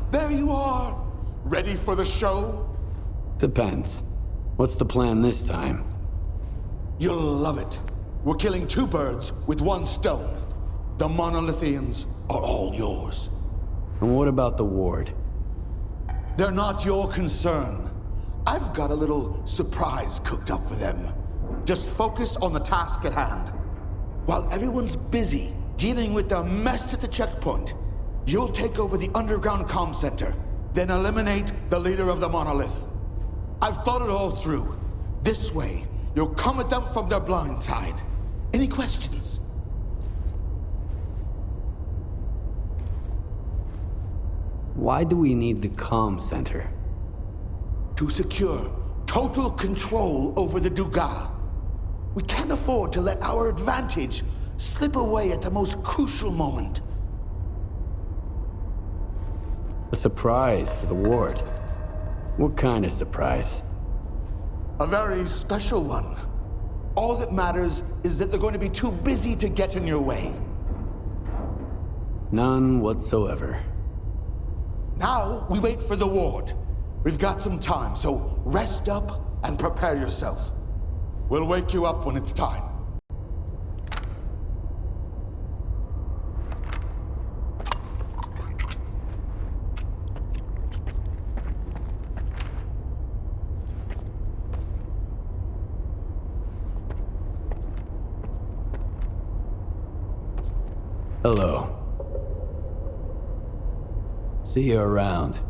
There you are! Ready for the show? Depends. What's the plan this time? You'll love it. We're killing two birds with one stone. The monolithians are all yours. And what about the ward? They're not your concern. I've got a little surprise cooked up for them. Just focus on the task at hand. While everyone's busy dealing with the mess at the checkpoint, you'll take over the underground comm center, then eliminate the leader of the monolith. I've thought it all through. This way, you'll come at them from their blind side. Any questions? Why do we need the comm center? To secure total control over the Duga. We can't afford to let our advantage slip away at the most crucial moment. A surprise for the ward. What kind of surprise? A very special one. All that matters is that they're going to be too busy to get in your way. None whatsoever. Now, we wait for the ward. We've got some time, so rest up and prepare yourself. We'll wake you up when it's time. Hello. See you around.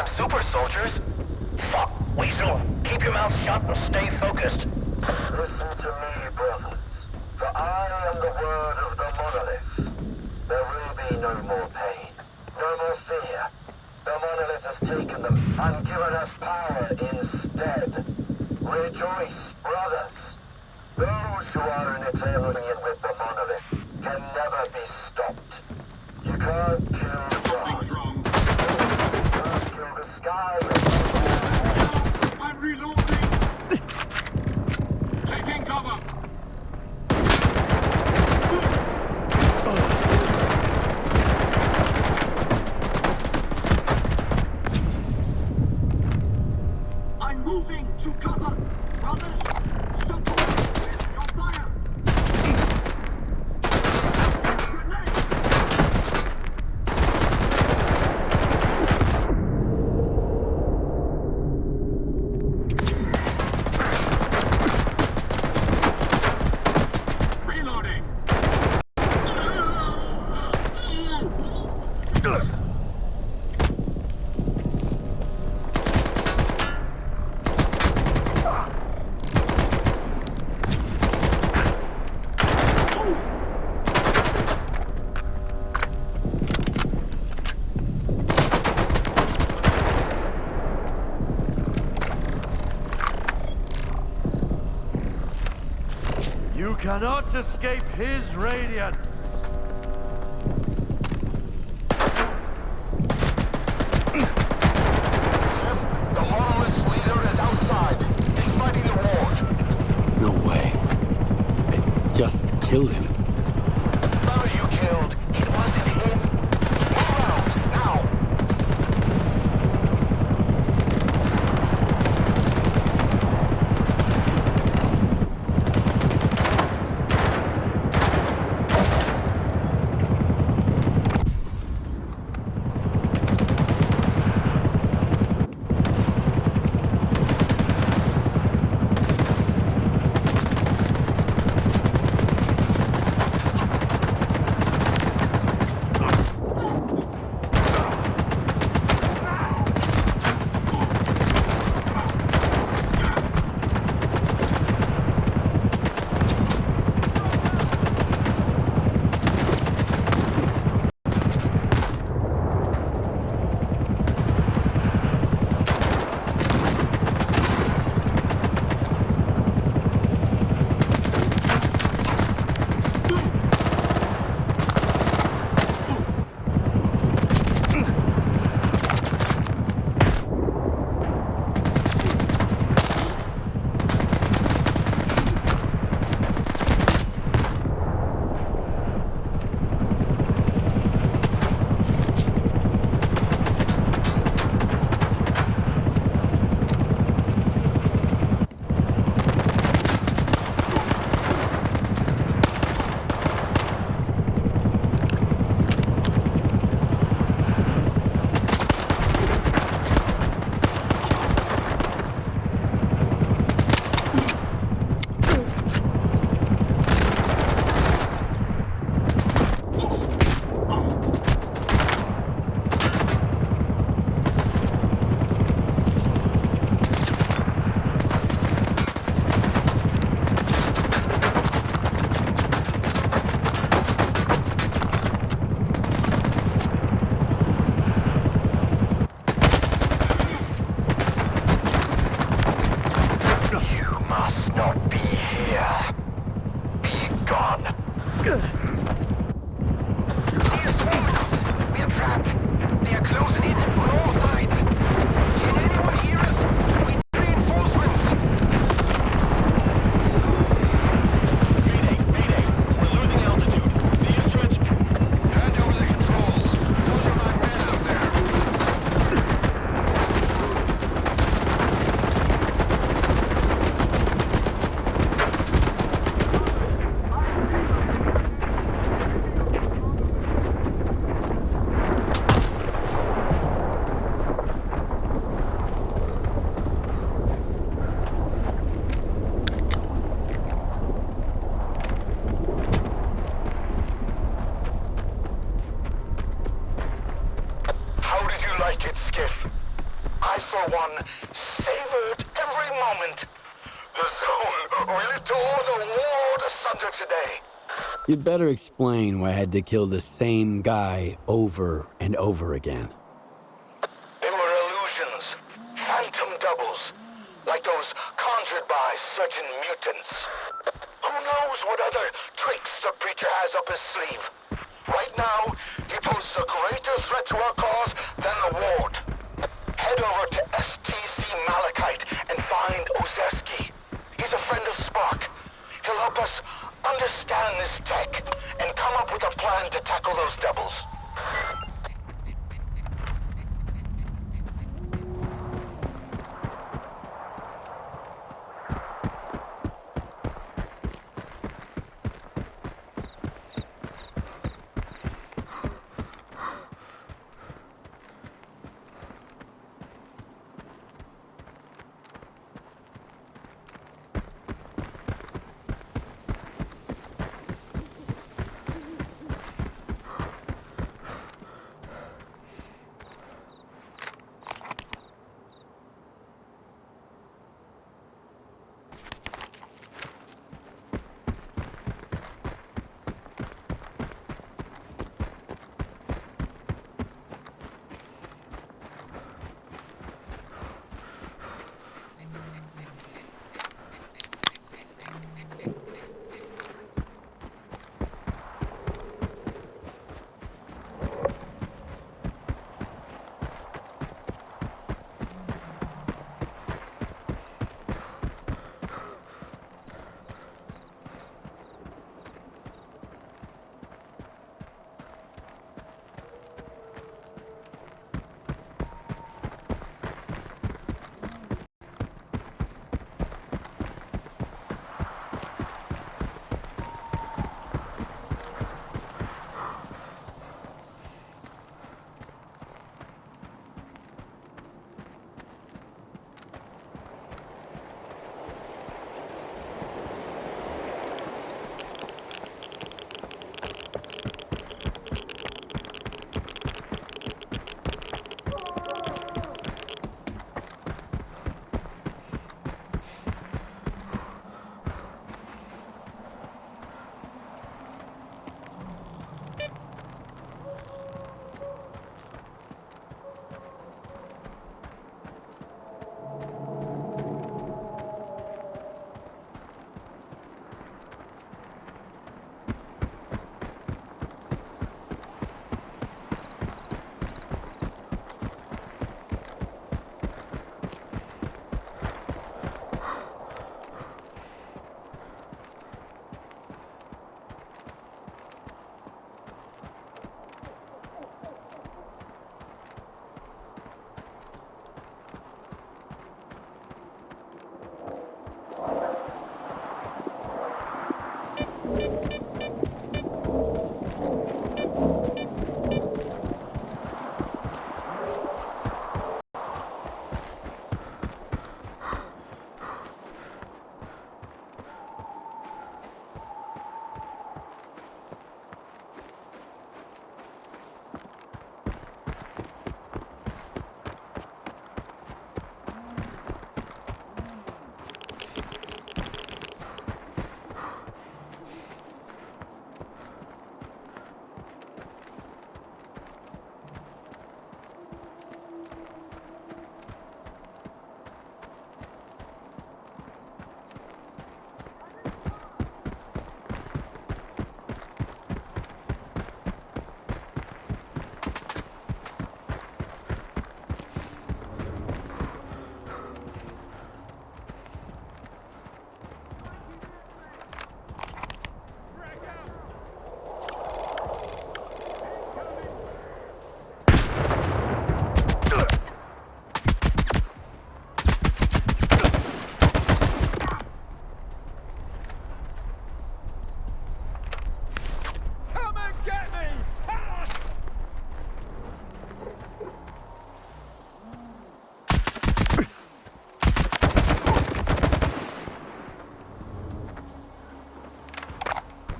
Super soldiers? Fuck, Weasel. Keep your mouth shut and stay focused. Listen to me, brothers, for I am the word of the monolith. There will be no more pain, no more fear. The monolith has taken them and given us power instead. Rejoice, brothers. Those who are in eternal union with the monolith can never be stopped. You can't kill God. You can't kill the sky. I'm reloading! Taking cover! I'm moving to cover! Brothers, support with your fire! Grenade! Reloading! You cannot escape his radiance. The monolith's leader is outside. He's fighting the ward. No way. It just killed him. None of you killed. It wasn't him. Move out, now. The zone really tore the world asunder today. You'd better explain why I had to kill the same guy over and over again. They were illusions, phantom doubles, like those conjured by certain mutants. Who knows what other tricks the preacher has up his sleeve? Right now, he poses a greater threat to our cause than the Ward. Head over to S.T.A.L.K.E.R and find Ozerski. He's a friend of Spock. He'll help us understand this tech and come up with a plan to tackle those devils.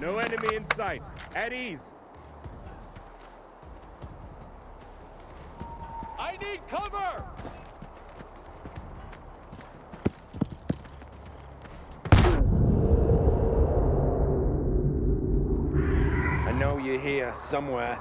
No enemy in sight. At ease. I need cover! here somewhere.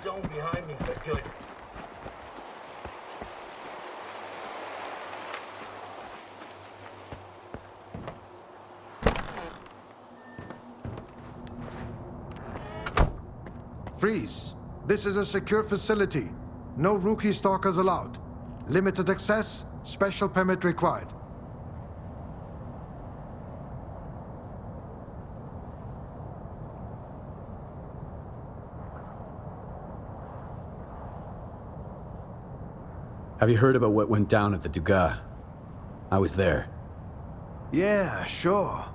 Zone behind me for good. Freeze. This is a secure facility. No rookie stalkers allowed. Limited access, special permit required. Have you heard about what went down at the Duga? I was there. Yeah, sure.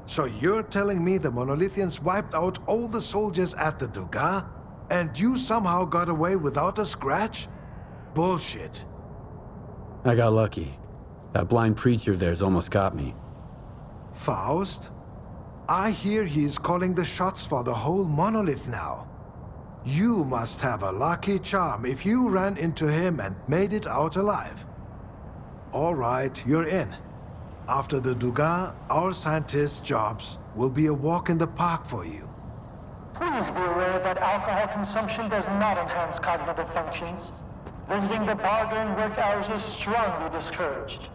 So you're telling me the Monolithians wiped out all the soldiers at the Duga, and you somehow got away without a scratch? Bullshit. I got lucky. That blind preacher there's almost got me. Faust? I hear he's calling the shots for the whole monolith now. You must have a lucky charm if you ran into him and made it out alive. All right, you're in. After the Duga, our scientists' jobs will be a walk in the park for you. Please be aware that alcohol consumption does not enhance cognitive functions. Visiting the bar during work hours is strongly discouraged.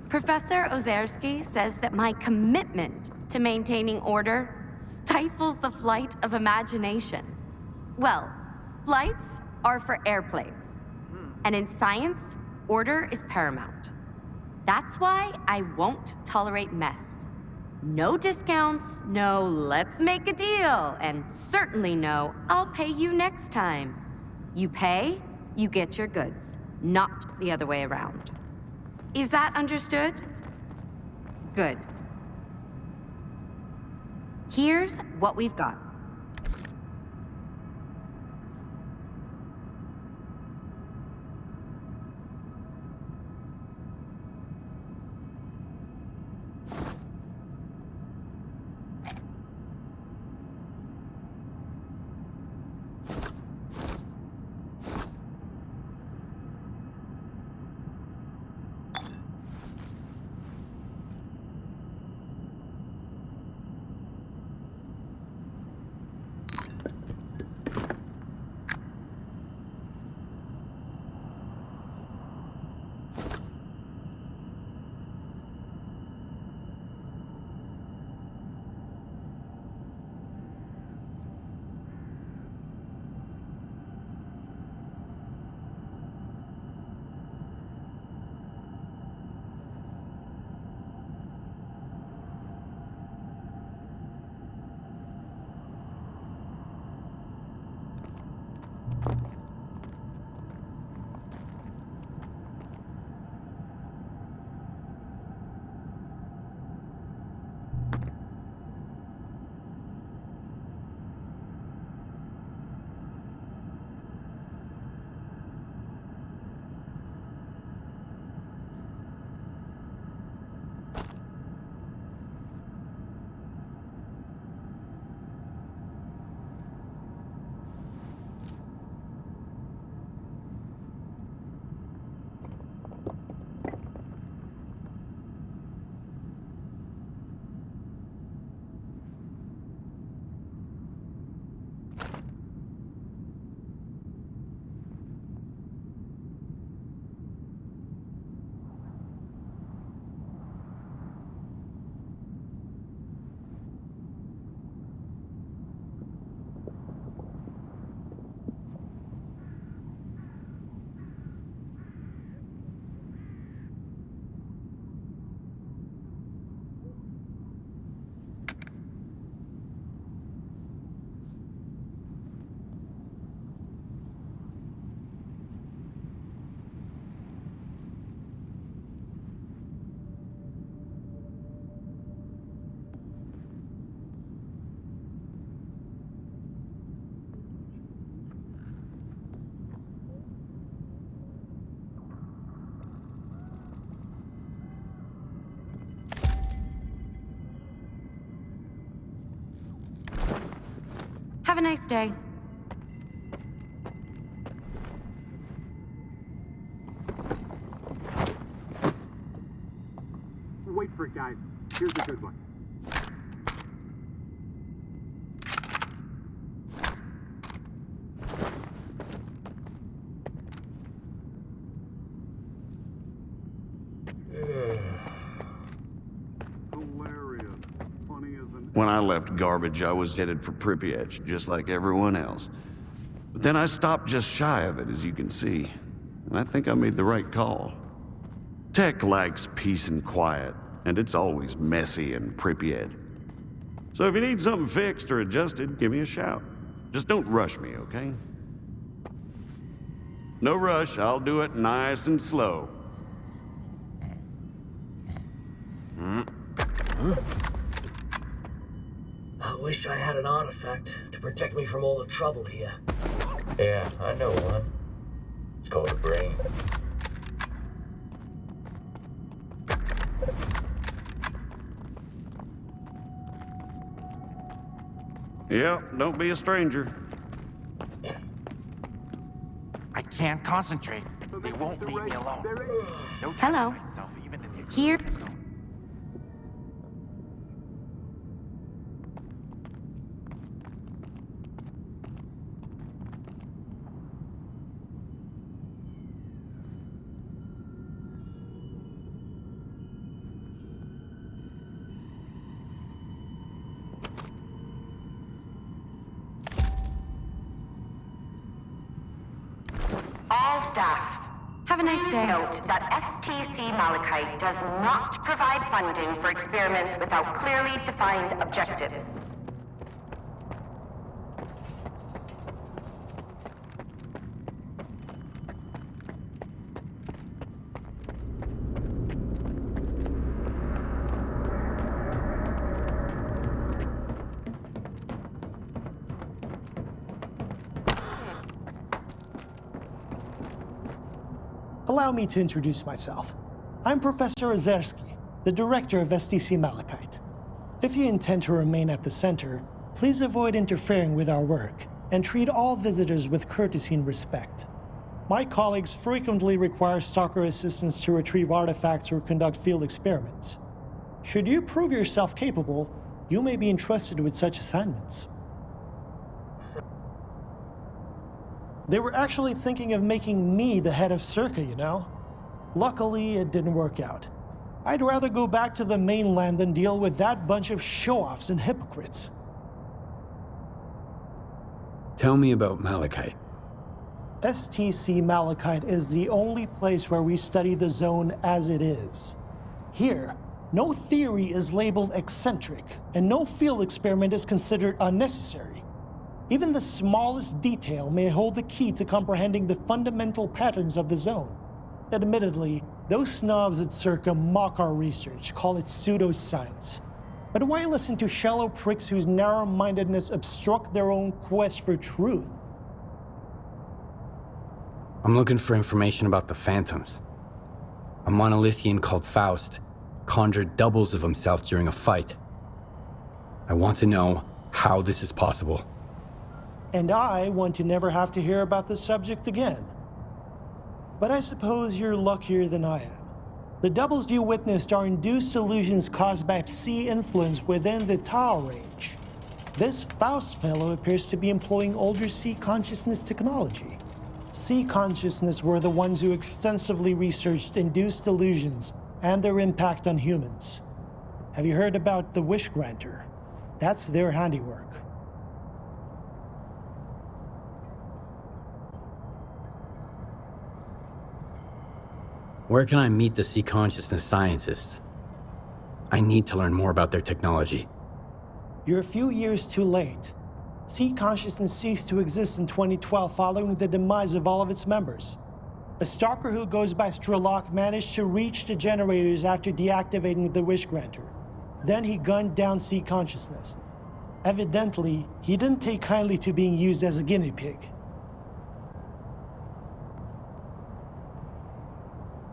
Professor Ozerski says that my commitment to maintaining order stifles the flight of imagination. Well, flights are for airplanes. And in science, order is paramount. That's why I won't tolerate mess. No discounts, no let's make a deal, and certainly no I'll pay you next time. You pay, you get your goods, not the other way around. Is that understood? Good. Here's what we've got. Have a nice day. Wait for it, guys. Here's a good one. When I left garbage, I was headed for Pripyat, just like everyone else. But then I stopped just shy of it, as you can see. And I think I made the right call. Tech likes peace and quiet, and it's always messy in Pripyat. So if you need something fixed or adjusted, give me a shout. Just don't rush me, okay? No rush, I'll do it nice and slow. I wish I had an artifact to protect me from all the trouble here. Yeah, I know one. It's called a brain. Yep, don't be a stranger. I can't concentrate. They won't leave me alone. No time Hello. for myself, even in the Here. exclusion zone. All staff. Have a nice day. Note that S.T.A.L.K.E.R does not provide funding for experiments without clearly defined objectives. Allow me to introduce myself. I'm Professor S.T.A.L.K.E.R, the director of S.T.A.L.K.E.R. If you intend to remain at the center, please avoid interfering with our work and treat all visitors with courtesy and respect. My colleagues frequently require stalker assistance to retrieve artifacts or conduct field experiments. Should you prove yourself capable, you may be entrusted with such assignments. They were actually thinking of making me the head of S.T.A.L.K.E.R, you know? Luckily, it didn't work out. I'd rather go back to the mainland than deal with that bunch of show-offs and hypocrites. Tell me about Malachite. S.T.A.L.K.E.R is the only place where we study the zone as it is. Here, no theory is labeled eccentric, and no field experiment is considered unnecessary. Even the smallest detail may hold the key to comprehending the fundamental patterns of the zone. Admittedly, those snobs at S.T.A.L.K.E.R mock our research, call it pseudoscience. But why listen to shallow pricks whose narrow-mindedness obstruct their own quest for truth? I'm looking for information about the Phantoms. A monolithian called Faust conjured doubles of himself during a fight. I want to know how this is possible. And I want to never have to hear about this subject again. But I suppose you're luckier than I am. The doubles you witnessed are induced illusions caused by Psi influence within the Tau range. This Faust fellow appears to be employing older Psi consciousness technology. Psi consciousness were the ones who extensively researched induced illusions and their impact on humans. Have you heard about the Wish Granter? That's their handiwork. Where can I meet the Psi consciousness scientists? I need to learn more about their technology. You're a few years too late. Psi consciousness ceased to exist in 2012 following the demise of all of its members. A stalker who goes by S.T.A.L.K.E.R managed to reach the generators after deactivating the Wish Granter. Then he gunned down Psi consciousness. Evidently, he didn't take kindly to being used as a guinea pig.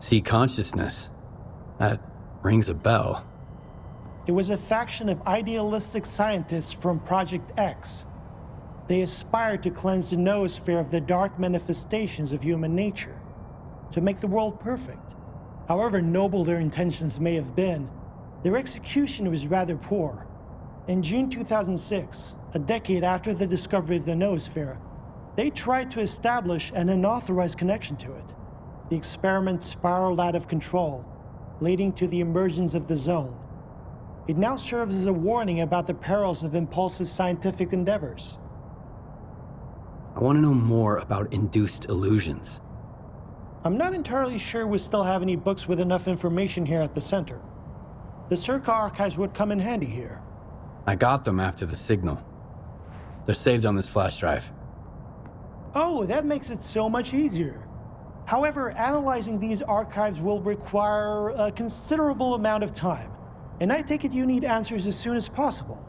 Psi consciousness? That rings a bell. It was a faction of idealistic scientists from Project X. They aspired to cleanse the noosphere of the dark manifestations of human nature, to make the world perfect. However noble their intentions may have been, their execution was rather poor. In June 2006, a decade after the discovery of the noosphere, they tried to establish an unauthorized connection to it. The experiment spiraled out of control, leading to the emergence of the zone. It now serves as a warning about the perils of impulsive scientific endeavors. I want to know more about induced illusions. I'm not entirely sure we still have any books with enough information here at the center. The S.T.A.L.K.E.R archives would come in handy here. I got them after the signal. They're saved on this flash drive. Oh, that makes it so much easier. However, analyzing these archives will require a considerable amount of time, and I take it you need answers as soon as possible.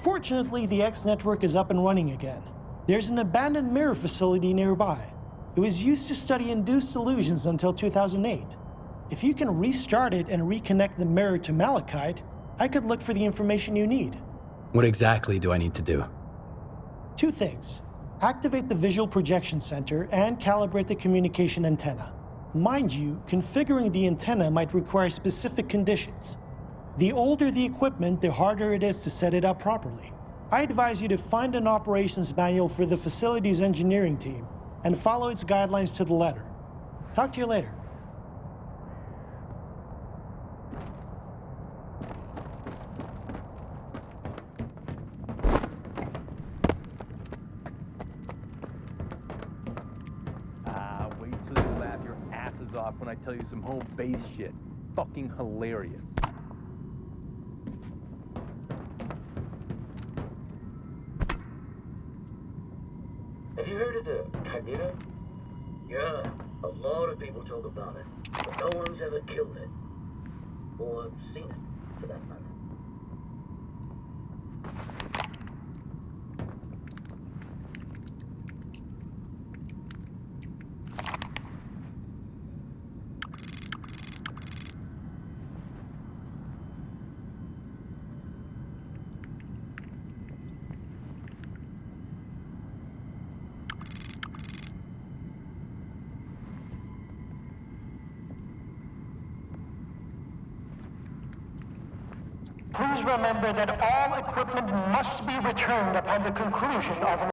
Fortunately, the X network is up and running again. There's an abandoned mirror facility nearby. It was used to study induced illusions until 2008. If you can restart it and reconnect the mirror to Malachite, I could look for the information you need. What exactly do I need to do? Two things. Activate the visual projection center and calibrate the communication antenna. Mind you, configuring the antenna might require specific conditions. The older the equipment, the harder it is to set it up properly. I advise you to find an operations manual for the facility's engineering team and follow its guidelines to the letter. Talk to you later. Wait till you laugh your asses off when I tell you some home base shit. Fucking hilarious. Have you heard of the Chimera? Yeah, a lot of people talk about it, but no one's ever killed it. Or seen it, for that matter. Please remember that all equipment must be returned upon the conclusion of an